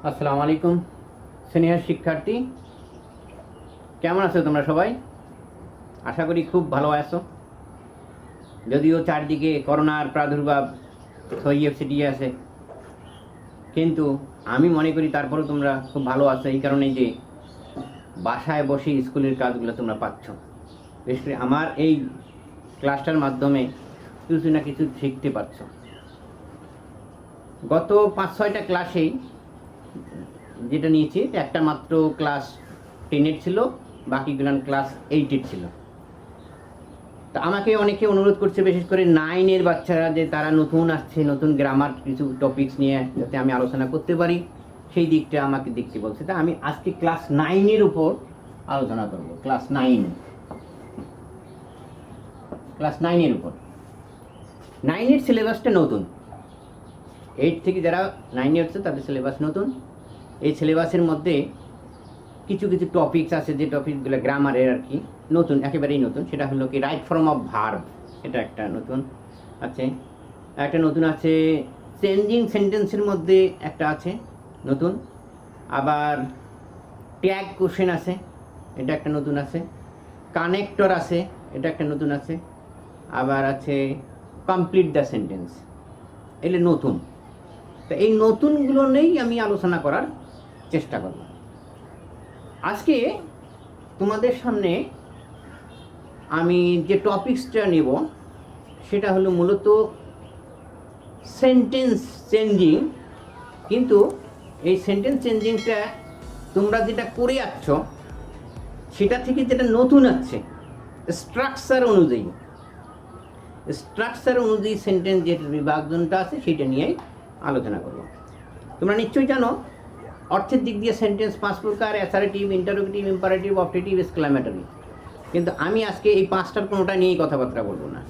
আসসালামু আলাইকুম সিনিয়র শিক্ষার্থী, কেমন আছো তোমরা সবাই? আশা করি খুব ভালো আছো। যদিও চারদিকে করোনার প্রাদুর্ভাব ছড়িয়ে ছিটিয়ে আছে, কিন্তু আমি মনে করি তারপরেও তোমরা খুব ভালো আছো, এই কারণেই যে বাসায় বসে স্কুলের কাজগুলো তোমরা পাচ্ছ। বিশেষ করে আমার এই ক্লাসটার মাধ্যমে কিছু না কিছু শিখতে পারছো। গত 5-6টা ক্লাসেই যেটা নিয়েছি একটা মাত্র ক্লাস 10-এর ছিল, বাকিগুলো ক্লাস 8-এর ছিল। তো আমাকে অনেকে অনুরোধ করছে, বিশেষ করে 9-এর বাচ্চারা, যে তারা নতুন আসছে, নতুন গ্রামার কিছু টপিকস নিয়ে যাতে আমি আলোচনা করতে পারি, সেই দিকটা আমাকে দেখতে বলছে। তা আমি আজকে ক্লাস 9-এর উপর আলোচনা করব। ক্লাস 9-এর উপর। 9-এর সিলেবাসটা নতুন। 8 থেকে যারা 9-এ হচ্ছে তাদের সিলেবাস নতুন। এই সিলেবাসের মধ্যে কিছু কিছু টপিকস আছে, যে টপিকগুলো গ্রামারের আর কি নতুন, একেবারেই নতুন। সেটা হলো কি রাইট ফর্ম অফ ভার্ব, এটা একটা নতুন আছে। একটা নতুন আছে চেঞ্জিং সেন্টেন্সের মধ্যে একটা আছে নতুন। আবার ট্যাগ কোশ্চেন আছে, এটা একটা নতুন আছে। কানেক্টর আছে, এটা একটা নতুন আছে। আবার আছে কমপ্লিট দ্য সেন্টেন্স, এগুলো নতুন। তো এই নতুনগুলো নিয়েই আমি আলোচনা করার চেষ্টা করব। আজকে তোমাদের সামনে আমি যে টপিকসটা নেব সেটা হলো মূলত সেন্টেন্স চেঞ্জিং। কিন্তু এই সেন্টেন্স চেঞ্জিংটা তোমরা যেটা করে যাচ্ছ সেটা থেকে যেটা নতুন আছে স্ট্রাকচার অনুযায়ী সেন্টেন্স যে বিভাজনটা আছে সেটা নিয়েই আলোচনা করব। তোমরা নিশ্চয়ই জানো অর্থের দিক দিয়ে সেন্টেন্স 5 প্রকার: assertive, interrogative, imperative, objective, exclamatory. কিন্তু আমি আজকে এই 5টার কোনোটা নিয়েই কথাবার্তা বলবো না।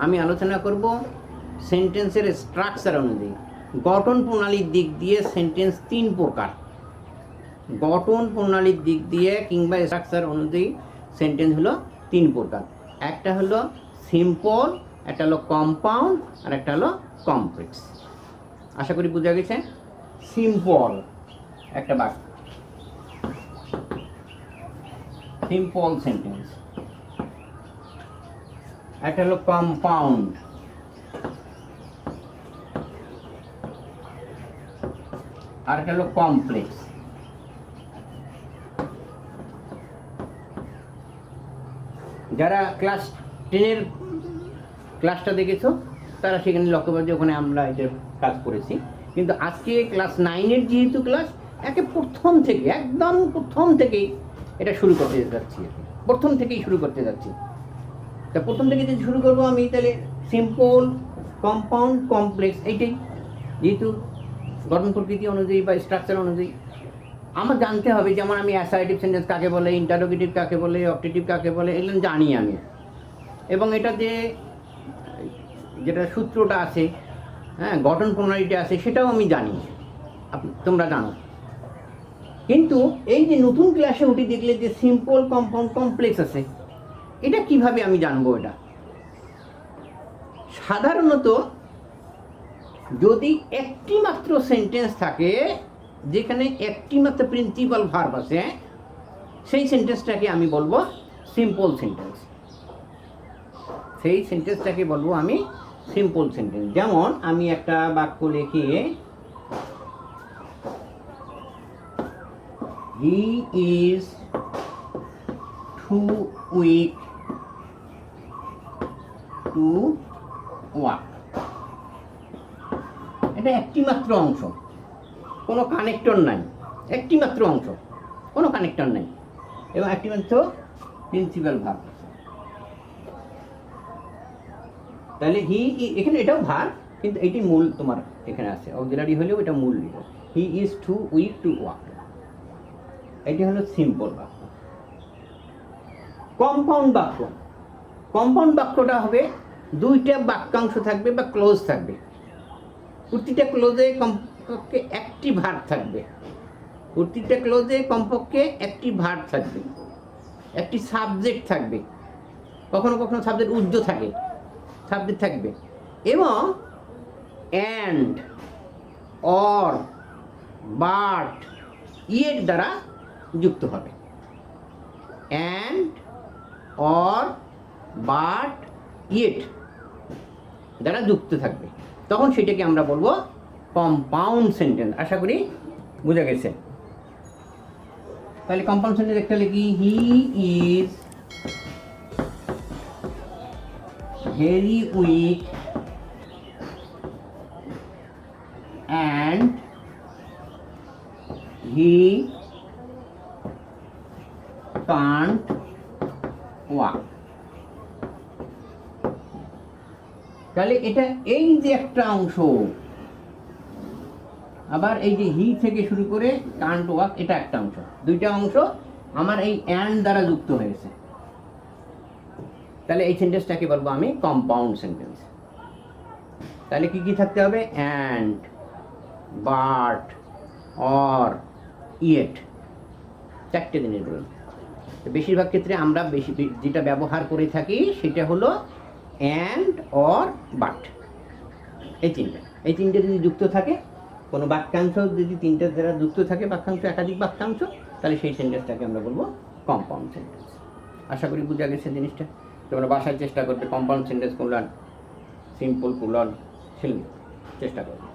আমি আলোচনা করব সেন্টেন্সের স্ট্রাকচার অনুযায়ী। গঠন প্রণালীর দিক দিয়ে সেন্টেন্স 3 প্রকার। গঠন প্রণালীর দিক দিয়ে কিংবা স্ট্রাকচার অনুযায়ী সেন্টেন্স হলো 3 প্রকার। একটা হলো সিম্পল, একটা হলো কম্পাউন্ড, আর একটা হলো কমপ্লেক্স। আশা করি বোঝা গেছে। সিম্পল একটা বাক্য, সিম্পল সেন্টেন্স। একটা হলো কম্পাউন্ড, আর একটা হলো কমপ্লেক্স। যারা ক্লাস 10-এর ক্লাসটা দেখেছো তারা সেখানে লক্ষ্য করবে, ওখানে আমরা এটার কাজ করেছি। কিন্তু আজকে ক্লাস 9-এর যেহেতু ক্লাস, একদম প্রথম থেকেই এটা শুরু করতে যাচ্ছি। প্রথম থেকেই শুরু করতে যাচ্ছি। তা প্রথম থেকে যদি শুরু করবো আমি, তাহলে সিম্পল, কম্পাউন্ড, কমপ্লেক্স, এইটাই যেহেতু গঠন প্রকৃতি অনুযায়ী বা স্ট্রাকচার অনুযায়ী আমার জানতে হবে। যেমন আমি অ্যাসার্টিভ সেন্টেন্স কাকে বলে, ইন্টারোগেটিভ কাকে বলে, অবজেক্টিভ কাকে বলে, এগুলো জানি আমি। এবং এটা যেটা সূত্রটা আছে, হ্যাঁ, গঠন প্রণালীটা আছে, সেটাও আমি জানি, তোমরা জানো। কিন্তু এই যে নতুন ক্লাসে উঠে দেখলে যে সিম্পল, কম্পাউন্ড, কমপ্লেক্স আছে, এটা কিভাবে আমি জানবো? এটা সাধারণত যদি একটি মাত্র সেন্টেন্স থাকে যেখানে একটি মাত্র প্রিন্সিপাল ভার্ব আছে, সেই সেন্টেন্সটাকে আমি বলবো সিম্পল সেন্টেন্স। সেই সেন্টেন্সটাকে বলবো আমি সিম্পল সেন্টেন্স। যেমন আমি একটা বাক্য লিখি, he is too weak to walk. এটা একটি মাত্র অংশ, কোনো কানেক্টর নাই। একটি মাত্র অংশ, কোনো কানেক্টর নাই, এবং একটি মাত্র প্রিন্সিপাল ভার্ব। তাহলে এখানে এটাও ভার্ব, কিন্তু এটি মূল তোমার এখানে আছে। অক্সিলারি হলেও এটা মূল লিখো। He is too weak to walk, এটি হলো সিম্পল বাক্য। কম্পাউন্ড বাক্যটা হবে দুইটা বাক্যাংশ থাকবে বা ক্লোজ থাকবে। প্রতিটা ক্লোজে কমপক্ষে একটি ভার্ব থাকবে। একটি সাবজেক্ট থাকবে। কখনো কখনো সাবজেক্ট উজ্জ্ব থাকে, সাবজেক্ট থাকবে। এবং অ্যান্ড, অর, বাট ইয়েট দ্বারা যুক্ত হবে, অ্যান্ড অর বাট ইয়েট দ্বারা যুক্ত থাকবে, তখন সেটাকে আমরা বলবো কম্পাউন্ড সেন্টেন্স। আশা করি বুঝা গেছে। তাহলে কম্পাউন্ড সেন্টেন্স একটা লিখি, he is very weak and he can't walk। তাহলে এটা এই যে একটা অংশ, আবার এই যে হি থেকে শুরু করে কান্ট ওয়াক, এটা একটা অংশ, দুইটা অংশ আমার এই অ্যান্ড দ্বারা যুক্ত হয়েছে। তাহলে এই সেন্টেন্সটাকে বলবো আমি কম্পাউন্ড সেন্টেন্স। তাহলে কি কি থাকতে হবে? অ্যান্ড, বাট, অর, ইয়েট, চারটে জিনিস বলুন। বেশিরভাগ ক্ষেত্রে আমরা বেশি যেটা ব্যবহার করে থাকি সেটা হলো অ্যান্ড, অর, বাট, এই তিনটে যদি যুক্ত থাকে, কোনো বাক্যাংশ যদি তিনটে দ্বারা যুক্ত থাকে, বাক্যাংশ একাধিক বাক্যাংশ, তাহলে সেই সেন্টেন্সটাকে আমরা বলবো কম্পাউন্ড সেন্টেন্স। আশা করি বোঝা গেছে জিনিসটা। তোমরা বাসায় চেষ্টা করবে কম্পাউন্ড সেন্টেন্স করলাম, সিম্পল করলাম, চেষ্টা করবে।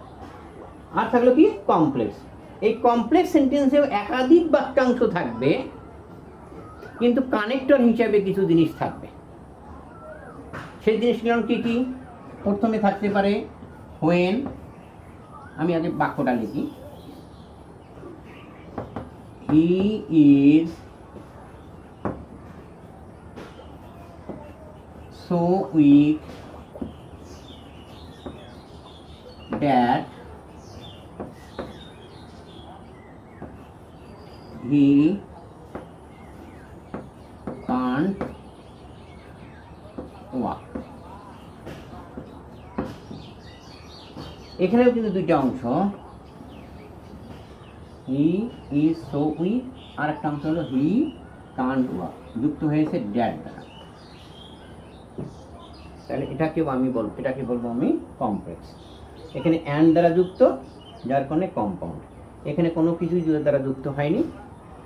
আর থাকলো কি? কমপ্লেক্স। এই কমপ্লেক্স সেন্টেন্সেও একাধিক বাক্যাংশ থাকবে, কিন্তু কানেক্টর হিসাবে কিছু জিনিস থাকবে। সেই জিনিসগুলো কি কি? প্রথমে থাকতে পারে হোয়েন। আমি আগে বাক্যটা লিখি, he is so weak that he can't walk। এখানেও কিন্তু দুইটা অংশ, হি ইজ সো উইক, আর একটা অংশ হলো হি কান্ট ওয়াক, যুক্ত হয়েছে ড্যাট দ্বারা। তাহলে এটাকে বলবো আমি কমপ্লেক্স। এখানে অ্যান্ড দ্বারা যুক্ত, যার কারণে কম্পাউন্ড। এখানে কোনো কিছুই দ্বারা যুক্ত হয়নি,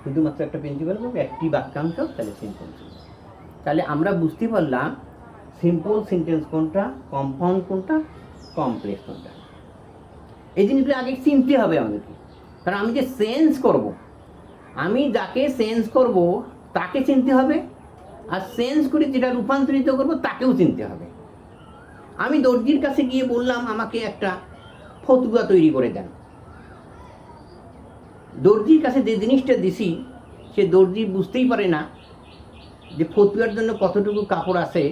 শুধুমাত্র একটা প্রিন্সিপাল বলবো, একটি বাক্যাংশ, তাহলে সিম্পল সেন্টেন্স। তাহলে আমরা বুঝতে পারলাম সিম্পল সেন্টেন্স কোনটা, কম্পাউন্ড কোনটা, কমপ্লেক্স কোনটা। এই জিনিসগুলো আগে চিনতে হবে আমাদেরকে, কারণ আমি যে সেন্স করব, আমি যাকে সেন্স করব তাকে চিনতে হবে, আর সেন্স করে যেটা রূপান্তরিত করব তাকেও চিনতে হবে। আমি দর্জির কাছে গিয়ে বললাম আমাকে একটা ফতুয়া তৈরি করে দেন, দর্জির কাছে যে জিনিসটা দিছি সে দর্জি বুঝতেই পারে না যে ফতুয়ার জন্য কতটুকু কাপড় আছে,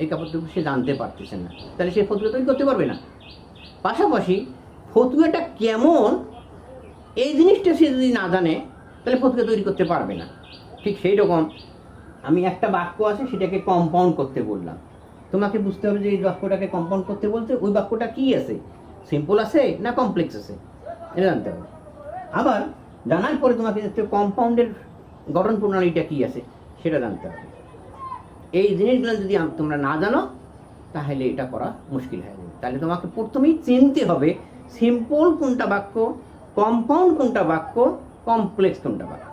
এই কাপড়টুকু সে জানতে পারতেছে না, তাহলে সে ফতুয়া তৈরি করতে পারবে না। পাশাপাশি ফতুয়াটা কেমন এই জিনিসটা সে যদি না জানে, তাহলে ফতুয়া তৈরি করতে পারবে না। ঠিক সেই রকম আমি একটা বাক্য আছে সেটাকে কম্পাউন্ড করতে বললাম, তোমাকে বুঝতে হবে যে এই বাক্যটাকে কম্পাউন্ড করতে বলতে ওই বাক্যটা কি আছে, সিম্পল আছে না কমপ্লেক্স আছে, এটা জানতে হবে। আবার জানার পরে তোমাকে কম্পাউন্ডের গঠন প্রণালীটা কি আছে সেটা জানতে হবে। এই জিনিসগুলো যদি তোমরা না জানো তাহলে এটা করা মুশকিল হয়ে যাবে। তাহলে তোমাকে প্রথমেই চিনতে হবে সিম্পল কোনটা বাক্য, কম্পাউন্ড কোনটা বাক্য, কমপ্লেক্স কোনটা বাক্য।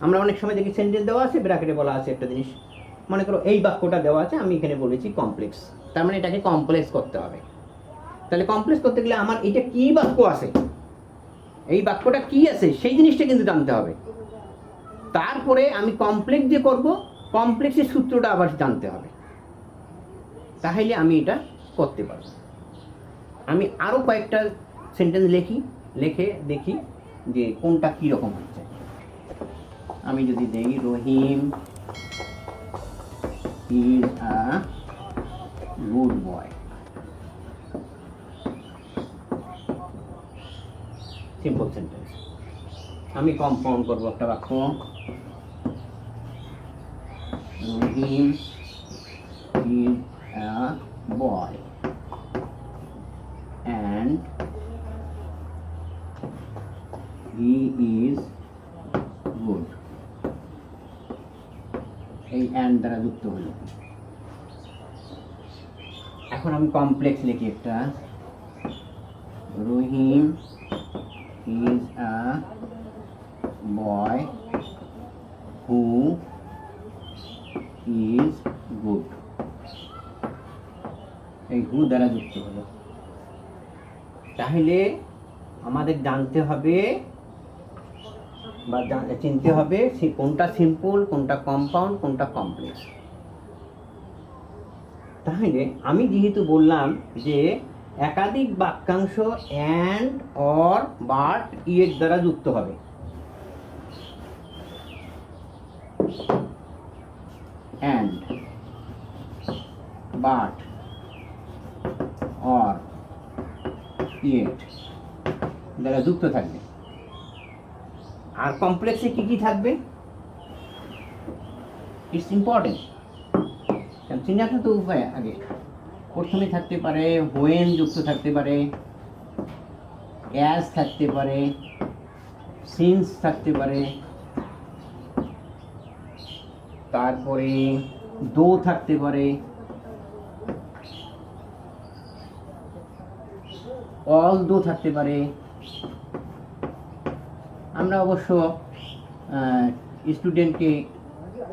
আমরা অনেক সময় দেখি সেন্টেন্স দেওয়া আছে, ব্র্যাকেটে বলা আছে একটা জিনিস, মনে করো এই বাক্যটা দেওয়া আছে, আমি এখানে বলেছি কমপ্লেক্স, তার মানে এটাকে কমপ্লেক্স করতে হবে। তাহলে কমপ্লেক্স করতে গেলে আমার এটা কি বাক্য আছে, এই বাক্যটা কি আছে সেই জিনিসটা কিন্তু জানতে হবে। তারপরে আমি কমপ্লেক্স যে করব, কমপ্লেক্সের সূত্রটা আবার জানতে হবে, তাহলে আমি এটা করতে পারব। আমি আরও কয়েকটা সেন্টেন্স লিখে দেখি যে কোনটা কীরকম হচ্ছে। আমি যদি দেই Rahim is a good boy, simple sentence. আমি কম্পাউন্ড করবো একটা বাক্য, Rahim is a boy and he is good। এই and দ্বারা যুক্ত হলো। এখন আমি কমপ্লেক্স লিখি একটা, রহিম is a boy who is good. এই হু দ্বারা যুক্ত হলো। তাহলে আমাদের জানতে হবে বা চিনতে হবে কোনটা সিম্পল, কোনটা কম্পাউন্ড, কোনটা কমপ্লেক্স। তাহলে আমি যেহেতু বললাম যে একাধিক বাক্যাংশ অ্যান্ড অর বাট এর দ্বারা যুক্ত হবে, অ্যান্ড বাট অর ইট দ্বারা যুক্ত থাকবে। আর কমপ্লেক্সে কি কি থাকবে? It's important. চিনাটা তো উপায় আগে প্রথমে থাকতে পারে হোয়েন যুক্ত থাকতে পারে, অ্যাজ থাকতে পারে, সিন্স থাকতে পারে, তারপরে দো থাকতে পারে, অল দো থাকতে পারে। আমরা অবশ্য স্টুডেন্টকে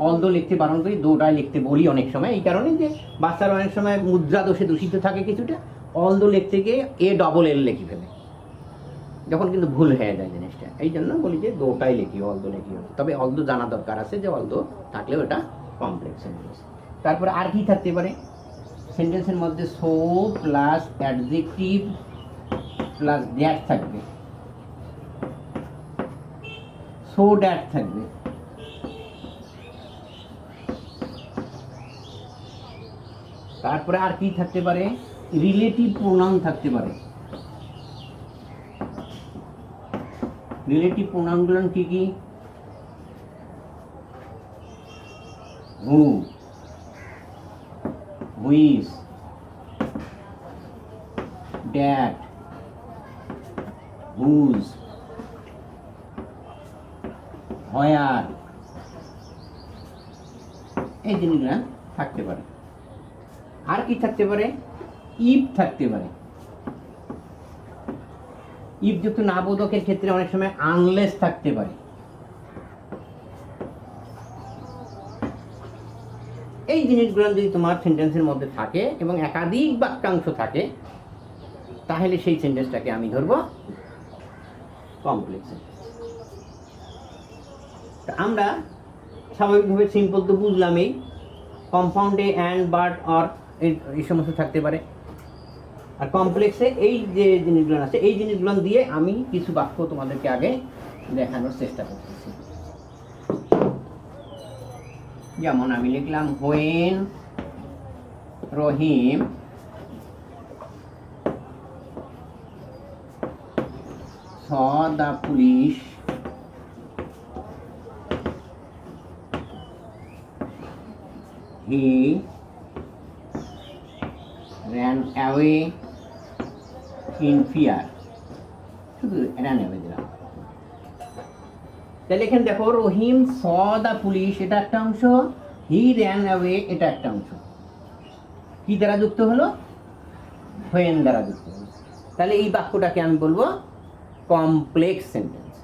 অল দো লিখতে বারণ করি, দোটাই লিখতে বলি অনেক সময়, এই কারণে যে বাচ্চারা অনেক সময় মুদ্রা দোষে দূষিত থাকে কিছুটা, অল দো লিখতে গিয়ে এ ডবল এল লিখে ফেলে, যখন কিন্তু ভুল হয়ে যায় জিনিসটা। এই জন্য বলি যে দোটাই লিখি, অল দো লিখি। তবে অল দো জানা দরকার আছে যে অল দো থাকলে ওটা কমপ্লেক্স সেন্টেন্স। তারপরে আর কি থাকতে পারে সেন্টেন্সের মধ্যে? So plus adjective plus that থাকবে, সো দ্যাট থাকবে। তারপরে আর কি থাকতে পারে? রিলেটিভ প্রোনাউন থাকতে পারে। রিলেটিভ প্রোনাউনগুলো কি কি? হু, হুইচ, দ্যাট, হুজ, হোয়ার, এই জিনিসগুলো থাকতে পারে। আর কি থাকতে পারে? ইফ থাকতে পারে। ইফ যুক্ত না বোধকের ক্ষেত্রে অনেক সময় আনলেস থাকতে পারে। এই জিনিসগুলো যদি তোমার সেন্টেন্সের মধ্যে থাকে এবং একাধিক বাক্যাংশ থাকে, তাহলে সেই সেন্টেন্সটাকে আমি ধরব কমপ্লেক্স সেন্টেন্স। আমরা স্বাভাবিকভাবে সিম্পল তো বুঝলামই, কম্পাউন্ডে অ্যান্ড বাট অর এই সমস্ত থাকতে পারে। আর কমপ্লেক্সে এই যে জিনিসগুলো আছে, এই জিনিসগুলো দিয়ে আমি কিছু বাক্য তোমাদেরকে আগে দেখানোর চেষ্টা করতেছি। যেমন আমি লিখলাম when Rahim saw the police he ran away in fear। শুধু ran away দিলাম। তাহলে এখানে দেখো রহিম saw the police এটা একটা অংশ, he ran away এটা একটা অংশ। কি দ্বারা যুক্ত হলো? when দ্বারা যুক্ত হলো। তাহলে এই বাক্যটাকে আমি বলবো কমপ্লেক্স সেন্টেন্স।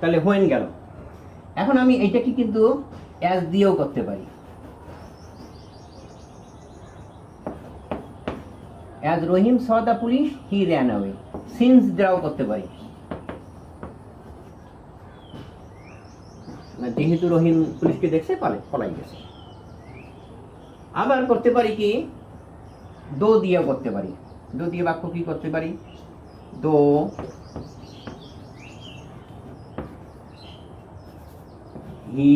তাহলে when গেল। এখন আমি এইটাকে কিন্তু অ্যাজ দিয়েও করতে পারি। As Rahim saw the police he ran away। Since দ্বারাও করতে পারি, যেহেতু রহিম পুলিশকে দেখছে পলাই গেছে। আবার করতে পারি কি দো দিয়েও করতে পারি। দো দিয়ে বাক্য কি করতে পারি? Though he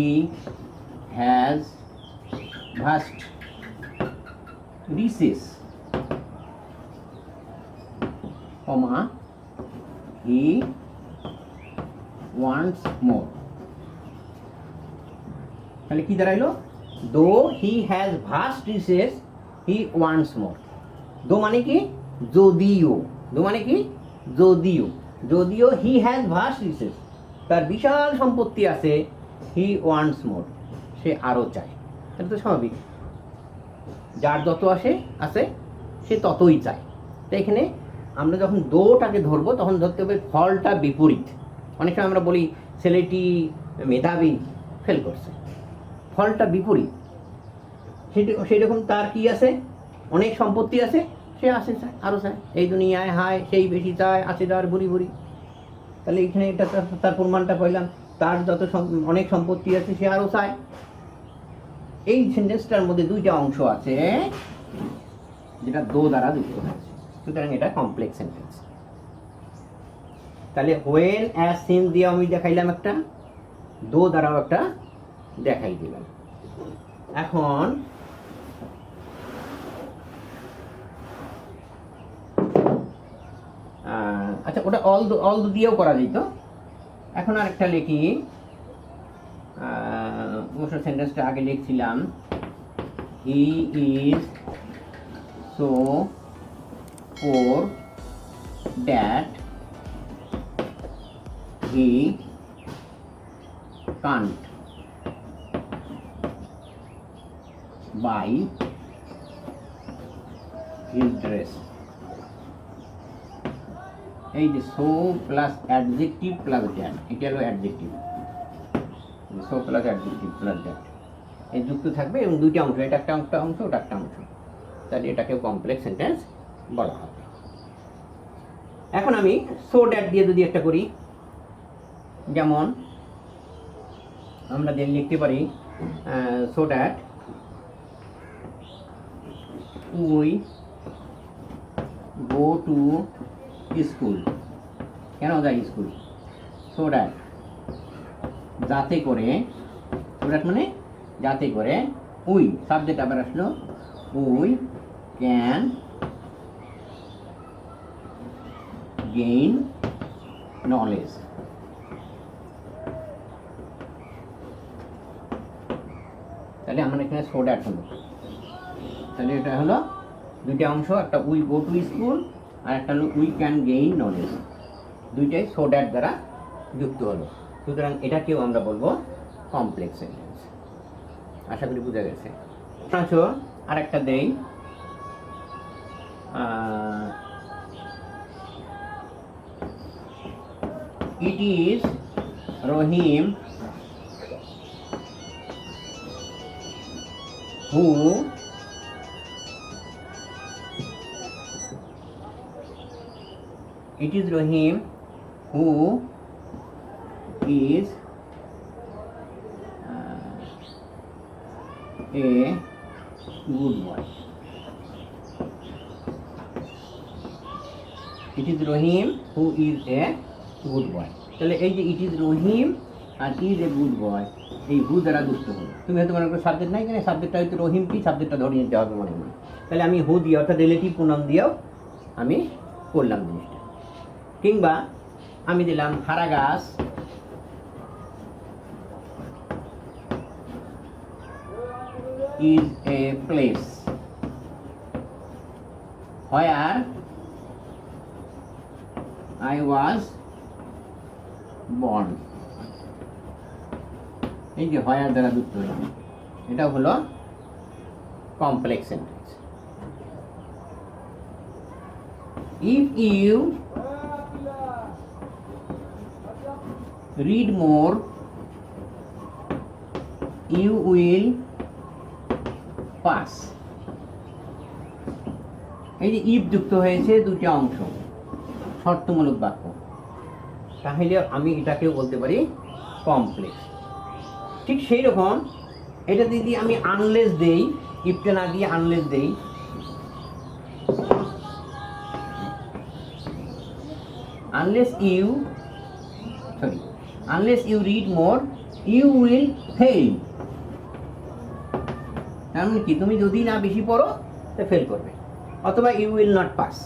has vast riches, comma he wants more. তাহলে কি দাঁড়াইলো? Though he has vast riches he wants more. Though মানে কি? যদিও। দো মানে কি? যদিও। যদিও হি হ্যাজ ভাস্ট রিসেস, তার বিশাল সম্পত্তি আছে, হি ওয়ান্টস মোর, সে আরও চায়। এটা তো স্বাভাবিক, যার যত আছে সে ততই চায়। তো এখানে আমরা যখন দোটাকে ধরবো তখন ধরতে হবে ফলটা বিপরীত। অনেক সময় আমরা বলি ছেলেটি মেধাবী, ফেল করছে, ফলটা বিপরীত। সেই রকম তার কি আছে, অনেক সম্পত্তি আছে, সে আসে চায়, আরও চায়, এই দুনিয়ায় হায় সেই বেশি চায়, আছে যার ভুরি ভুরি। তাহলে এখানে এটা তার প্রমাণটা পাইলাম, তার যত অনেক সম্পত্তি আছে সে আরও চায়। এই সেন্টেন্সটার মধ্যে দুইটা অংশ আছে যেটা দো দ্বারা যুক্ত হয়েছে, সুতরাং এটা কমপ্লেক্স সেন্টেন্স। তাহলে হোয়েন অ্যাজ সিন দিয়ে আমি দেখাইলাম একটা, দো দ্বারাও একটা দেখাই দিলাম। এখন আচ্ছা, ওটা অল দিয়েও করা যেত। এখন আরেকটা লিখি, অবশ্য সেন্টেন্সটা আগে লিখছিলাম, he is so poor that he can't buy his dress. এই যে so plus adjective plus that, এটা হলো adjective, so plus adjective plus that, এই যুক্ত থাকবে এবং দুইটা অংশ, এটা একটা অংশ ওটা একটা অংশ, তাহলে এটাকে কমপ্লেক্স সেন্টেন্স বলা হবে। এখন আমি সো দ্যাট দিয়ে যদি একটা করি, যেমন আমরা লিখতে পারি so that we go to school. কেন যাই স্কুল? সো দ্যাট, যাতে করে, সো দ্যাট মানে যাতে করে, উই সাবজেক্ট আবার আসলো, উই ক্যান গেইন নলেজ। তাহলে আমার এখানে সো দ্যাট হলো, তাহলে এটা হলো দুইটা অংশ, একটা উই গো টু স্কুল আর একটা হলো উই ক্যান গেইন নলেজ, দুইটাই সো দ্যাট দ্বারা যুক্ত হলো, সুতরাং এটাকেও আমরা বলবো কমপ্লেক্স সেন্টেন্স। আশা করি বোঝা গেছে। আসো আরেকটা দেই, ইট is Rahim who it is Rahim who is a good boy. It is Rahim who is a good boy. তাহলে এই যে ইট ইজ রহিম আর ইজ এ গুড বয়, এই হু দ্বারা যুক্ত হলো। তুমি হয়তো মনে করো সাবজেক্ট নাই, কেন সাবজেক্টটা হয়তো রহিম কি, সাবজেক্টটা ধরে নিতে হবে মনে মনে। তাহলে আমি হু দিয়ে অর্থাৎ রিলেটিভ প্রোনাউন দিয়েও আমি করলাম জিনিসটা। কিংবা আমি দিলাম Haragas is a place where I was born. এই যে where দ্বারা যুক্ত হলো, এটা হলো complex sentence. If you read more, you will pass. এই যে ইফ যুক্ত হয়েছে দুটি অংশ, শর্তমূলক বাক্য, তাহলে আমি এটাকেও বলতে পারি কমপ্লেক্স। ঠিক সেই রকম এটা যদি আমি আনলেস দেই, ইফটা না দিয়ে আনলেস দেই, unless you read more you will fail। তার মানে কি, তুমি যদি না বেশি পড়ো তা ফেল করবে, অথবা ইউ উইল নট পাস।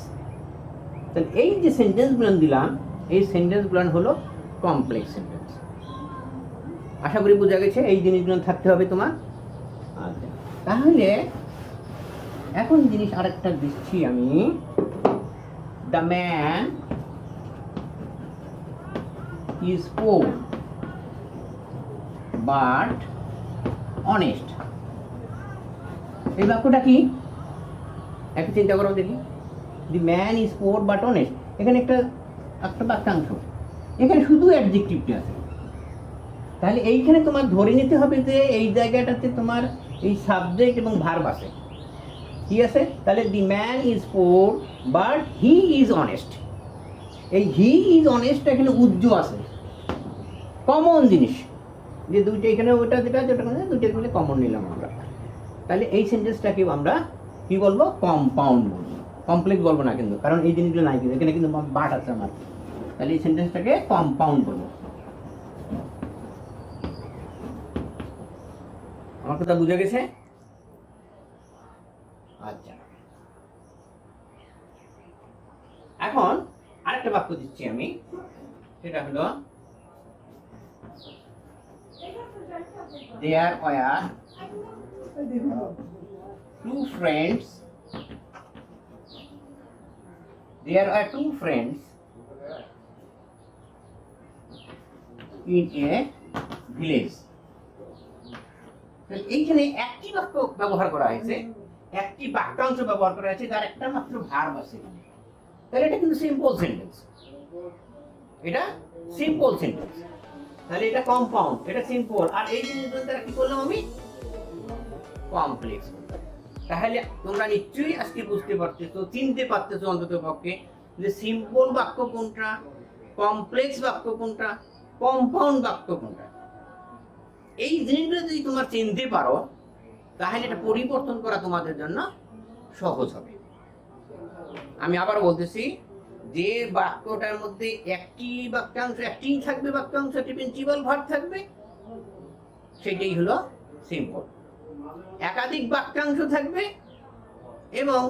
তাহলে এই যে সেন্টেন্সগুলো দিলাম, এই সেন্টেন্সগুলো হলো কমপ্লেক্স সেন্টেন্স। আশা করি বোঝা গেছে, এই জিনিসগুলো থাকতে হবে তোমার। আচ্ছা, তাহলে এখন জিনিস আরেকটা দিচ্ছি আমি, the man is poor but honest। এই বাক্যটা কি একটু চিন্তা করো দেখি। The man is poor but honest, এখানে একটা একটা বাক্যাংশ, এখানে শুধু অ্যাডজেক্টিভটা আছে। তাহলে এইখানে তোমার ধরে নিতে হবে যে এই জায়গাটাতে তোমার এই সাবজেক্ট এবং ভার্ব আছে, কি আছে? তাহলে the man is poor but he is honest, এই হি ইজ অনেস্ট এখানে উজ্জ আছে, কমন জিনিস, যে দুইটা এখানে ওটা যেটা যেটা দুইটা মিলে কমন নিলাম আমরা। তাহলে এই সেন্টেন্সটাকেও আমরা কি বলবো? কম্পাউন্ড বলবো, কমপ্লেক্স বলবো না কিন্তু, কারণ এই জিনিসগুলো নাই কিন্তু, এখানে কিন্তু বাট আছে আমার। তাহলে এই সেন্টেন্সটাকে কম্পাউন্ড বলবো। আমার কথা বুঝে গেছে? আচ্ছা, এখন আরেকটা বাক্য দিচ্ছি আমি, সেটা হলো there were two friends, there are two friends in a village. এইখানে একটি বাক্য ব্যবহার করা হয়েছে, একটি বাক্যাংশ ব্যবহার করা হয়েছে, যার একটা মাত্র ভার্ব আছে। তাহলে এটা কিন্তু সিম্পল সেন্টেন্স, এটা সিম্পল সেন্টেন্স। তাহলে এটা কম্পাউন্ড, এটা সিম্পল, আর এই জিনিসগুলো দ্বারা কি করলাম আমি? কমপ্লেক্স। তাহলে তোমরা নিশ্চয়ই আজকে বুঝতে পারতেছো, চিনতে পারতেছো অন্তত পক্ষে, যে সিম্পল বাক্য কোনটা, কমপ্লেক্স বাক্য কোনটা, কম্পাউন্ড বাক্য কোনটা। এই জিনিসগুলো যদি তোমরা চিনতে পারো, তাহলে এটা পরিবর্তন করা তোমাদের জন্য সহজ হবে। আমি আবার বলতেছি, যে বাক্যটার মধ্যে একটি বাক্যাংশ, একটি থাকবে বাক্যাংশ, একটি প্রিন্সিপাল ভার্ব থাকবে, সেটাই হলো সিম্পল। একাধিক বাক্যাংশ থাকবে এবং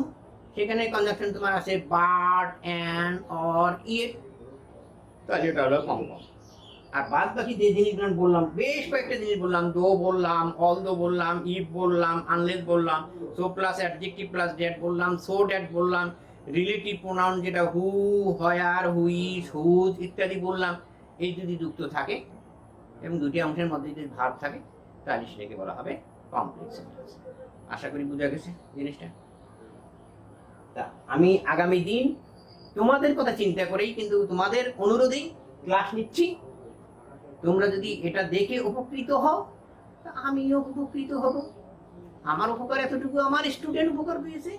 সেখানে কনজাংশন তোমার আছে বাট, অ্যান্ড, অর, ইয়ে, তাহলে এটা হলো কম্পাউন্ড। আর বাদ বাকি যে জিনিসগুলো বললাম, বেশ কয়েকটা জিনিস বললাম, দো বললাম, অলদো বললাম, ইফ বললাম, আনলেস বললাম, so plus adjective plus that বললাম, সো ড্যাট বললাম, রিলেটিভ প্রোনাউন যেটা হু, হয়ার, হুইজ, হুজ ইত্যাদি বললাম, এই যদি যুক্ত থাকে এবং দুটি অংশের মধ্যে যদি ভাব থাকে, তাহলে সেটাকে বলা হবে কমপ্লেক্স সেন্টেন্স। আশা করি বোঝা গেছে জিনিসটা। তা আমি আগামী দিন তোমাদের কথা চিন্তা করেই, কিন্তু তোমাদের অনুরোধেই ক্লাস নিচ্ছি। তোমরা যদি এটা দেখে উপকৃত হও, তা আমিও উপকৃত হব। আমার উপকার এতটুকু, আমার স্টুডেন্ট উপকার পেয়েছে,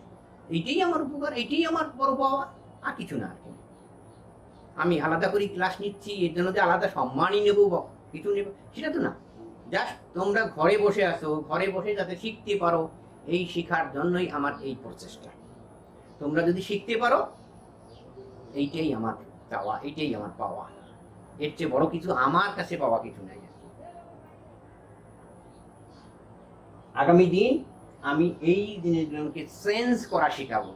এইটাই আমার উপকার, এইটাই আমার বড় পাওয়া, আর কিছু না। আর কি আমি আলাদা করে ক্লাস নিচ্ছি এর জন্য যে আলাদা সম্মানই নেবো বা কিছু নেব, সেটা তো না। জাস্ট তোমরা ঘরে বসে আসো, ঘরে বসে যাতে শিখতে পারো, এই শেখার জন্যই আমার এই প্রচেষ্টা। তোমরা যদি শিখতে পারো, এইটাই আমার চাওয়া, এইটাই আমার পাওয়া। এর চেয়ে বড় কিছু আমার কাছে পাওয়া কিছু নাই। আগামী দিন আমি এই জিনিসগুলোকে সেন্স করা শেখাবো।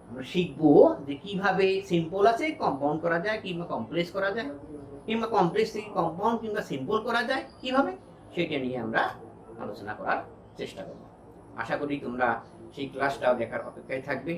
আমরা শিখবো যে কিভাবে সিম্পল আছে কম্পাউন্ড করা যায়, কিংবা কমপ্লেক্স করা যায়, কিংবা কমপ্লেক্স থেকে কম্পাউন্ড কিংবা সিম্পল করা যায় কিভাবে, সেটা নিয়ে আমরা আলোচনা করার চেষ্টা করব। আশা করি তোমরা সেই ক্লাসটাও দেখার অপেক্ষায় থাকবে।